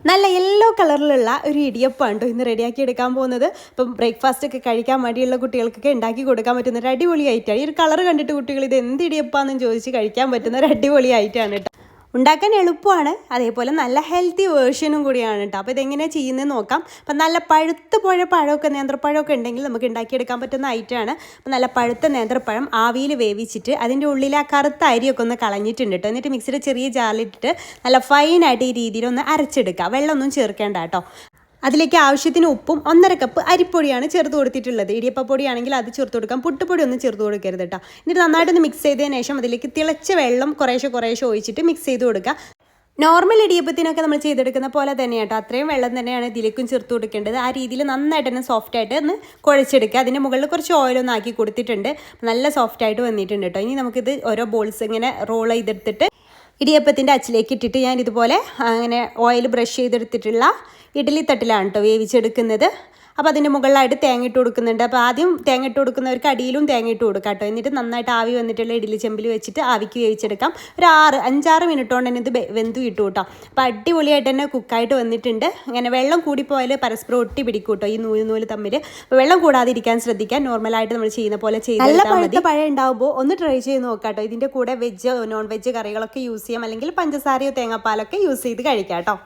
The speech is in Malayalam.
നല്ല യെല്ലോ കളറിലുള്ള ഒരു ഇടിയപ്പമാണ് കേട്ടോ ഇന്ന് റെഡിയാക്കി എടുക്കാൻ പോകുന്നത്. ഇപ്പം ബ്രേക്ക്ഫാസ്റ്റ് ഒക്കെ കഴിക്കാൻ മടിയുള്ള കുട്ടികൾക്കൊക്കെ ഉണ്ടാക്കി കൊടുക്കാൻ പറ്റുന്ന ഒരു അടിപൊളി ഐറ്റമാണ്. ഈ ഒരു കളർ കണ്ടിട്ട് കുട്ടികൾ ഇത് എന്ത് ഇടിയപ്പാണെന്ന് ചോദിച്ച് കഴിക്കാൻ പറ്റുന്ന ഒരു അടിപൊളി ഐറ്റമാണ് കേട്ടോ. ഉണ്ടാക്കാൻ എളുപ്പമാണ്, അതേപോലെ നല്ല ഹെൽത്തി വേർഷനും കൂടിയാണ് കേട്ടോ. അപ്പോൾ ഇതെങ്ങനെയാണ് ചെയ്യുന്നത് നോക്കാം. അപ്പം നല്ല പഴുത്ത പഴമൊക്കെ നേന്ത്രപ്പഴമൊക്കെ ഉണ്ടെങ്കിൽ നമുക്ക് ഉണ്ടാക്കിയെടുക്കാൻ പറ്റുന്ന ഐറ്റമാണ്. അപ്പം നല്ല പഴുത്ത നേന്ത്രപ്പഴം ആവിയിൽ വേവിച്ചിട്ട് അതിൻ്റെ ഉള്ളിൽ ആ കറുത്ത അരിയൊക്കെ ഒന്ന് കളഞ്ഞിട്ടുണ്ട് കേട്ടോ. എന്നിട്ട് മിക്സിയുടെ ചെറിയ ജാറിലിട്ടിട്ട് നല്ല ഫൈനായിട്ട് ഈ രീതിയിൽ ഒന്ന് അരച്ചെടുക്കുക. വെള്ളമൊന്നും ചേർക്കേണ്ട കേട്ടോ. അതിലേക്ക് ആവശ്യത്തിന് ഉപ്പും 1.5 കപ്പ് അരിപ്പൊടിയാണ് ചേർത്ത് കൊടുത്തിട്ടുള്ളത്. ഇടിയപ്പപ്പൊടിയാണെങ്കിൽ അത് ചേർത്ത് കൊടുക്കാം, പുട്ടുപൊടി ഒന്നും ചേർത്ത് കൊടുക്കരുത് കേട്ടോ. എന്നിട്ട് നന്നായിട്ടൊന്ന് മിക്സ് ചെയ്തതിന് ശേഷം അതിലേക്ക് തിളച്ച വെള്ളം കുറേശ്ശെ ഒഴിച്ചിട്ട് മിക്സ് ചെയ്ത് കൊടുക്കുക. നോർമൽ ഇടിയപ്പത്തിനൊക്കെ നമ്മൾ ചെയ്തെടുക്കുന്ന പോലെ തന്നെ കേട്ടോ, അത്രയും വെള്ളം തന്നെയാണ് ഇതിലേക്കും ചേർത്ത് കൊടുക്കേണ്ടത്. ആ രീതിയിൽ നന്നായിട്ട് തന്നെ സോഫ്റ്റായിട്ട് ഒന്ന് കുഴച്ചെടുക്കുക. അതിൻ്റെ മുകളിൽ കുറച്ച് ഓയിലൊന്നും ആക്കി കൊടുത്തിട്ടുണ്ട്. നല്ല സോഫ്റ്റായിട്ട് വന്നിട്ടുണ്ട് കേട്ടോ. ഇനി നമുക്കിത് ഓരോ ബോൾസ് ഇങ്ങനെ റോൾ ചെയ്തെടുത്തിട്ട് ഇടിയപ്പത്തിൻ്റെ അച്ചിലേക്ക് ഇട്ടിട്ട് ഞാൻ ഇതുപോലെ അങ്ങനെ ഓയിൽ ബ്രഷ് ചെയ്തെടുത്തിട്ടുള്ള ഇഡ്ഡലി തട്ടിലാണ് കേട്ടോ വേവിച്ചെടുക്കുന്നത്. അപ്പോൾ അതിൻ്റെ മുകളിലായിട്ട് തേങ്ങ ഇട്ട് കൊടുക്കുന്നുണ്ട്. അപ്പോൾ ആദ്യം തേങ്ങ ഇട്ട് കൊടുക്കുന്നവർക്ക് അടിയിലും തേങ്ങ ഇട്ട് കൊടുക്കാം കേട്ടോ. എന്നിട്ട് നന്നായിട്ട് ആവി വന്നിട്ടുള്ള ഇഡ്ഡലി ചെമ്പിൽ വെച്ചിട്ട് ആവിക്ക് വേവിച്ചെടുക്കാം. ഒരു 5-6 മിനിറ്റ് കൊണ്ട് തന്നെ ഇത് വെന്തു കിട്ടും കേട്ടോ. അപ്പോൾ അടിപൊളിയായിട്ട് തന്നെ കുക്കായിട്ട് വന്നിട്ടുണ്ട്. അങ്ങനെ വെള്ളം കൂടിപ്പോയാൽ പരസ്പരം ഒട്ടി പിടിക്കും കേട്ടോ ഈ നൂല് തമ്മിൽ. അപ്പോൾ വെള്ളം കൂടാതിരിക്കാൻ ശ്രദ്ധിക്കാൻ നോർമലായിട്ട് നമ്മൾ ചെയ്യുന്ന പോലെ ചെയ്ത് നല്ല പഴുത്ത പഴം ഉണ്ടാകുമ്പോൾ ഒന്ന് ട്രൈ ചെയ്ത് നോക്കാം കേട്ടോ. ഇതിൻ്റെ കൂടെ വെജ് നോൺ വെജ് കറികളൊക്കെ യൂസ് ചെയ്യാം, അല്ലെങ്കിൽ പഞ്ചസാരയോ തേങ്ങാപ്പാലൊക്കെ യൂസ് ചെയ്ത് കഴിക്കാം കേട്ടോ.